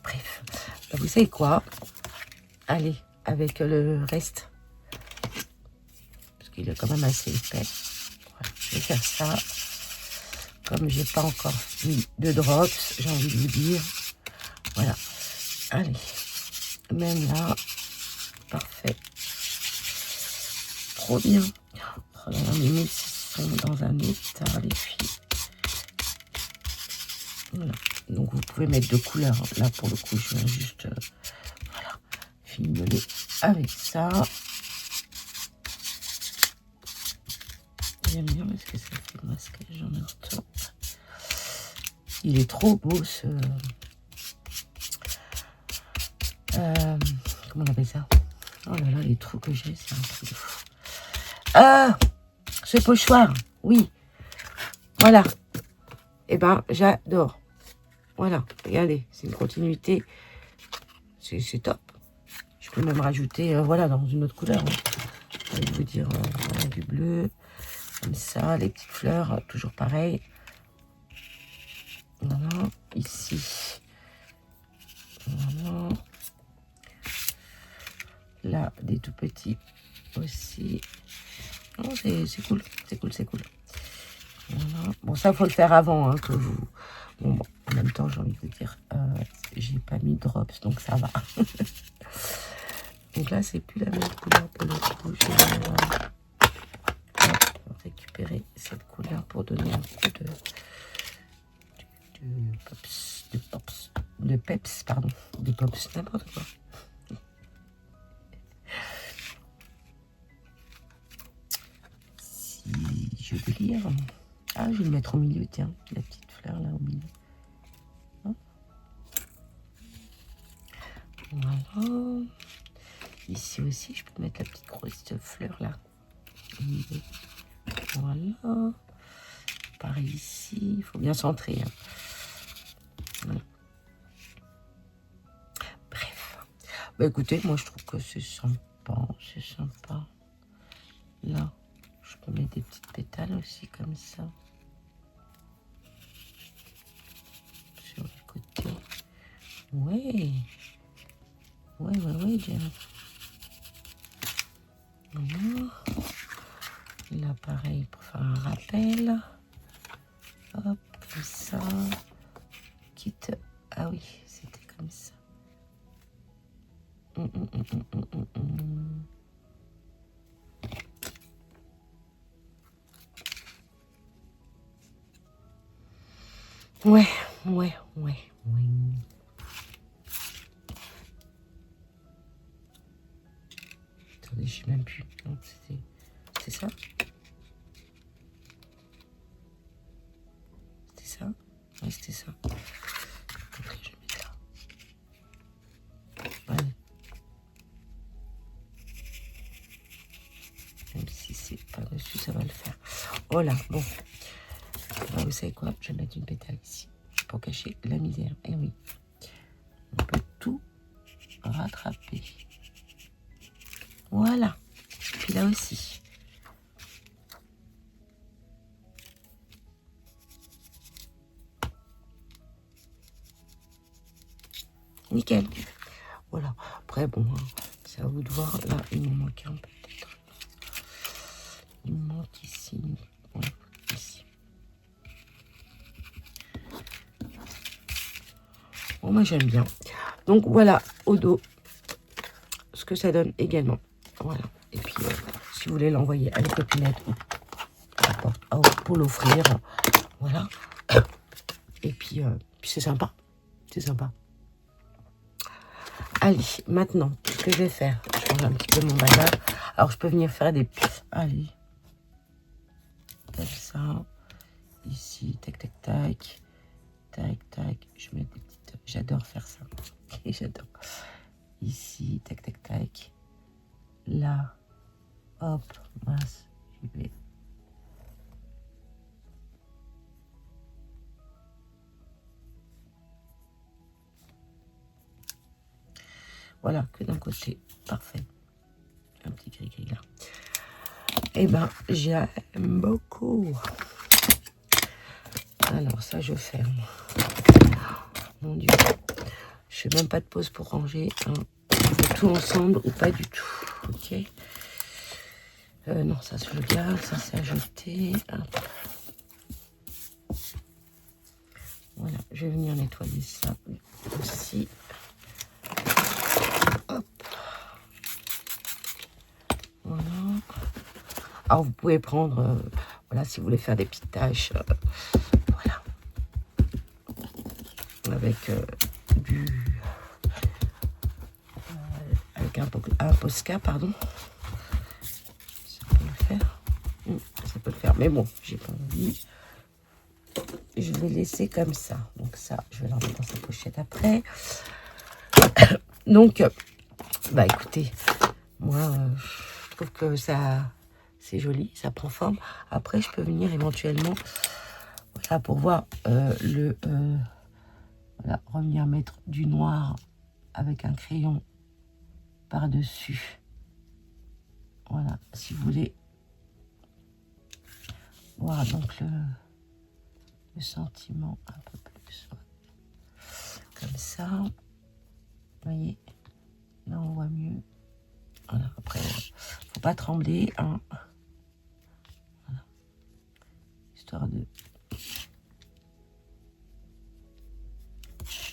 Bref, bah, vous savez quoi? Allez, avec le reste, parce qu'il est quand même assez épais. Voilà, je vais faire ça. Comme j'ai pas encore mis de drops, j'ai envie de vous dire. Voilà. Allez. Même là. Parfait. Trop bien. Oh là là, mes mains sont dans un état, les filles. Voilà. Donc vous pouvez mettre de couleurs. Là pour le coup, je viens juste voilà, fignoler avec ça. J'aime bien parce que ça fait le masquage en même temps. Il est trop beau ce... comment on appelle ça? Oh là là, les trous que j'ai, c'est un truc de fou. Ah, ce pochoir, oui. Voilà. Eh ben, j'adore. Voilà, regardez, c'est une continuité. C'est top. Je peux même rajouter, voilà, dans une autre couleur. Hein. Je vais vous dire, voilà, du bleu, comme ça, les petites fleurs, toujours pareil. Voilà, ici. Voilà. Là, des tout petits aussi. Oh, c'est cool, c'est cool, c'est cool. Voilà. Bon, ça, faut le faire avant, hein, que vous... Bon, en même temps, j'ai envie de vous dire, j'ai pas mis drops, donc ça va. Donc là, c'est plus la même couleur pour le coup. Je vais récupérer cette couleur pour donner un peu de peps, pardon. De pops, n'importe quoi. Si je veux lire... Ah, je vais le mettre au milieu, tiens, la petite fleur là au milieu. Voilà. Ici aussi, je peux mettre la petite grosse fleur là. Voilà. Pareil ici, il faut bien centrer. Hein. Voilà. Bref. Bah écoutez, moi je trouve que c'est sympa. C'est sympa. Là, je peux mettre des petites pétales aussi comme ça. Sur les côtés. Ouais. Ouais, Jen. Voilà. Là, pareil, pour faire un rappel. Hop, comme ça. Quitte. Ah oui, c'était comme ça. Ouais. Attendez, je sais même plus. C'est ça? C'était ça? Ouais, c'était ça. Après, je vais mettre là. Allez. Même si c'est pas dessus, ça va le faire. Oh là, bon. Alors, vous savez quoi? Je vais mettre une pétale ici pour cacher la misère. Eh oui. On peut tout rattraper. Voilà. Puis là aussi. Nickel. Voilà. Après, bon, c'est à vous de voir. Là, il me manque un peu peut-être. Il me manque ici. Voilà, ici. Bon, moi, j'aime bien. Donc, voilà, au dos, ce que ça donne également. Voilà. Et puis, si vous voulez l'envoyer à une copinette ou n'importe, pour l'offrir, voilà. Et puis c'est sympa. C'est sympa. Allez, maintenant, ce que je vais faire, je change un petit peu mon bazar. Alors, je peux venir faire des... Allez. Comme ça. Ici, tac, tac, tac. Tac, tac. Je mets des petites... J'adore faire ça. J'adore. Ici, tac, tac, tac. Là. Hop. Mince. Je vais... Voilà, que d'un côté. Parfait. Un petit gris-gris là. Eh ben, j'aime beaucoup. Alors, ça, je ferme. Mon Dieu. Je fais même pas de pause pour ranger. Hein. On fait tout ensemble ou pas du tout. Ok. Non, ça, je le garde. Ça, c'est à jeter. Hop. Voilà, je vais venir nettoyer ça aussi. Hop. Voilà. Alors, vous pouvez prendre, voilà, si vous voulez faire des petites tâches, voilà. avec avec un Posca, pardon. Ça peut le faire. Ça peut le faire, mais bon, j'ai pas envie. Je vais laisser comme ça. Donc ça, je vais l'enlever dans sa pochette après. Donc, bah écoutez, moi, je trouve que ça, c'est joli, ça prend forme. Après, je peux venir éventuellement, voilà, pour voir voilà, revenir mettre du noir avec un crayon par-dessus. Voilà, si vous voulez voir donc le sentiment un peu plus. Comme ça. Vous voyez, là on voit mieux. Voilà, après, faut pas trembler, hein. Voilà. Histoire de...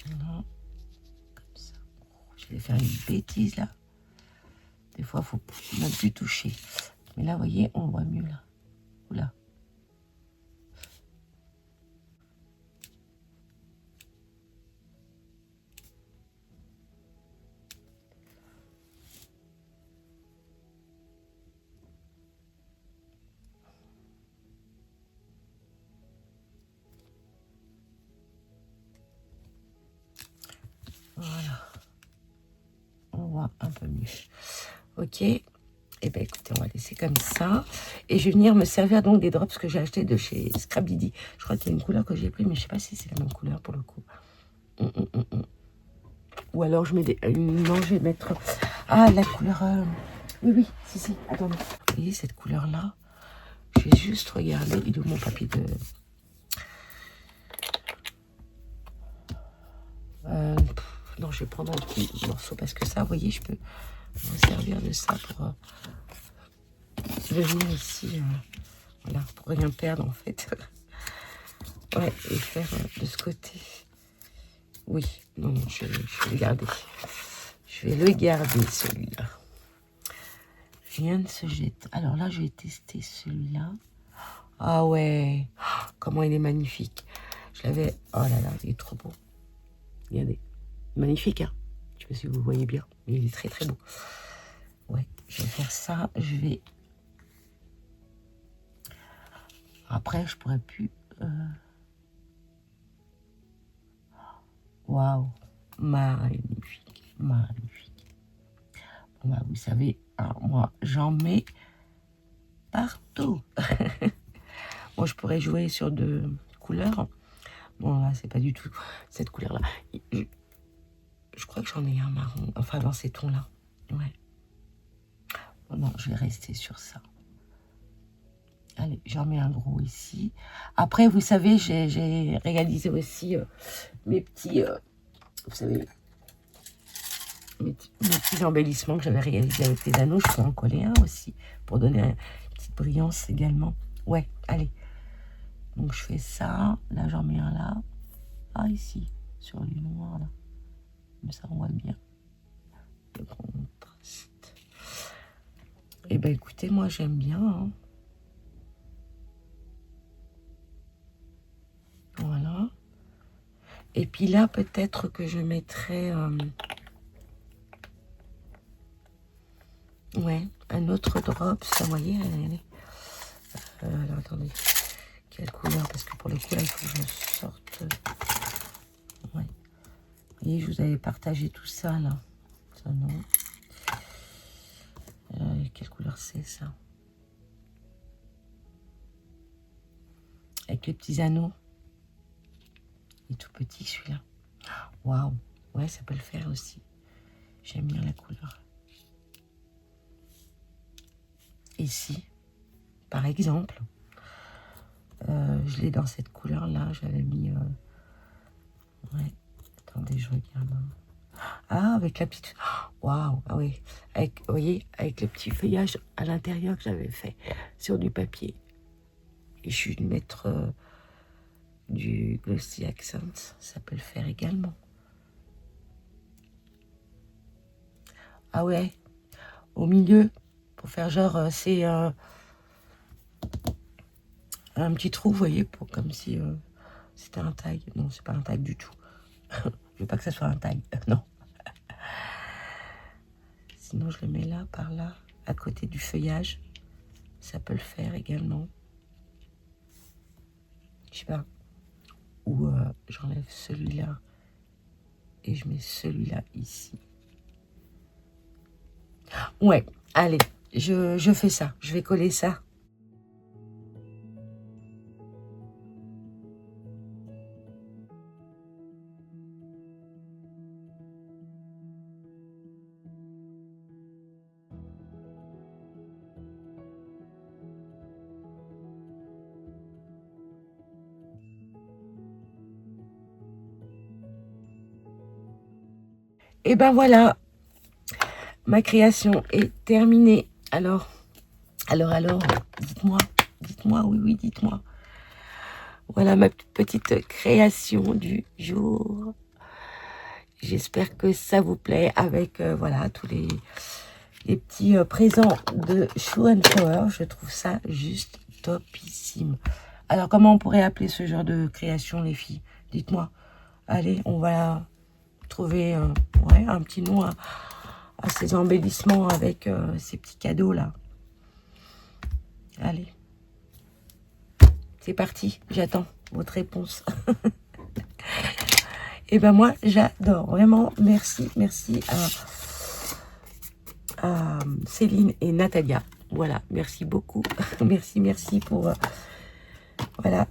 Voilà. Comme ça. Je vais faire une bêtise là. Des fois, faut même plus toucher. Mais là, vous voyez, on voit mieux là. Oula. Voilà. On voit un peu mieux. Ok. Et bien écoutez, on va laisser comme ça. Et je vais venir me servir donc des drops que j'ai achetés de chez Scrabidi. Je crois qu'il y a une couleur que j'ai pris, mais je sais pas si c'est la même couleur pour le coup. Ou alors je mets des... non, je vais mettre... Ah, la couleur... Oui, si, attendez. Vous voyez cette couleur-là? Je vais juste regarder. Il est où mon papier de... non, je vais prendre un petit morceau parce que ça, vous voyez, je peux me servir de ça pour venir ici, voilà, pour rien perdre en fait. Ouais, et faire de ce côté. Oui, non, je vais le garder. Je vais le garder, celui-là. Rien ne se jette. Alors là, je vais tester celui-là. Ah ouais, comment il est magnifique. Je l'avais... Oh là là, il est trop beau. Regardez. Magnifique, hein. Je sais pas si vous voyez bien, mais il est très très beau. Ouais, je vais faire ça. Je vais... Après, je pourrais plus... Waouh, magnifique, magnifique. Bon, bah, vous savez, hein, moi, j'en mets partout. Moi, je pourrais jouer sur deux couleurs. Bon, là, c'est pas du tout cette couleur-là. Je crois que j'en ai un marron, enfin, dans ces tons-là. Ouais. Bon, non, je vais rester sur ça. Allez, j'en mets un gros ici. Après, vous savez, j'ai réalisé aussi mes petits... vous savez, mes petits embellissements que j'avais réalisés avec les anneaux. Je peux en coller un aussi pour donner une petite brillance également. Ouais, allez. Donc, je fais ça. Là, j'en mets un là. Ah, ici, sur le noir, là. Comme ça, on voit bien le contraste. Eh bien, écoutez, moi, j'aime bien. Hein. Voilà. Et puis là, peut-être que je mettrai... ouais, un autre drop, ça, vous voyez, alors, attendez, quelle couleur? Parce que pour les couleurs, il faut que je sorte. Ouais. Vous voyez, je vous avais partagé tout ça, là. Ça, non. Quelle couleur c'est, ça? Avec les petits anneaux. Il est tout petit, celui-là. Waouh. Ouais, ça peut le faire aussi. J'aime bien la couleur. Ici, par exemple, je l'ai dans cette couleur-là. J'avais mis... ouais. Attendez, je regarde. Ah, avec la petite... Waouh, ah oui. Avec, vous voyez, avec le petit feuillage à l'intérieur que j'avais fait sur du papier. Et je vais mettre du Glossy Accents. Ça peut le faire également. Ah ouais. Au milieu, pour faire genre, c'est un petit trou, vous voyez, pour, comme si c'était un tag. Non, c'est pas un tag du tout. Je veux pas que ça soit un taille, non. Sinon, je le mets là, par là, à côté du feuillage. Ça peut le faire également. Je sais pas. Ou j'enlève celui-là et je mets celui-là ici. Ouais, allez, je fais ça. Je vais coller ça. Et ben voilà, ma création est terminée. Alors, dites-moi, oui, dites-moi. Voilà ma petite création du jour. J'espère que ça vous plaît avec, voilà, tous les petits présents de Shoe and Flower. Je trouve ça juste topissime. Alors, comment on pourrait appeler ce genre de création, les filles? Dites-moi. Allez, on va trouver ouais, un petit nom à ces embellissements avec ces petits cadeaux là. Allez, c'est parti, j'attends votre réponse. Et ben moi j'adore, vraiment merci à Céline et Natalia. Voilà, merci beaucoup. merci pour voilà.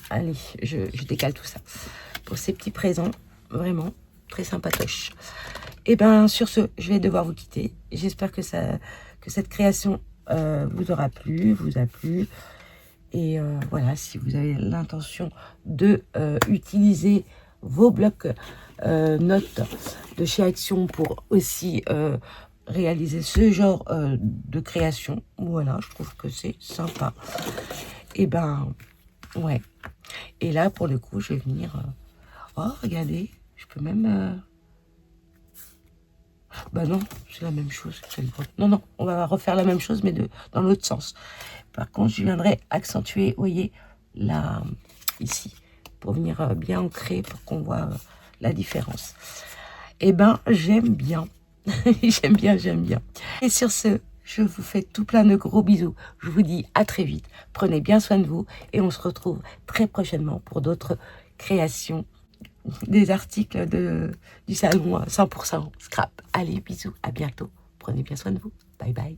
Allez, je décale tout ça pour ces petits présents, vraiment très sympatoches. Et ben sur ce, je vais devoir vous quitter. J'espère que cette création vous aura plu, Et voilà, si vous avez l'intention de utiliser vos blocs notes de chez Action pour aussi réaliser ce genre de création, voilà, je trouve que c'est sympa. Et ben, ouais. Et là, pour le coup, je vais venir... oh, regardez, je peux même... Bah non, c'est la même chose. Non, on va refaire la même chose, mais dans l'autre sens. Par contre, je viendrai accentuer, vous voyez, là, ici, pour venir bien ancrer, pour qu'on voit la différence. Eh ben, j'aime bien. j'aime bien. Et sur ce, je vous fais tout plein de gros bisous. Je vous dis à très vite. Prenez bien soin de vous et on se retrouve très prochainement pour d'autres créations, des articles du salon 100% scrap. Allez, bisous, à bientôt. Prenez bien soin de vous. Bye bye.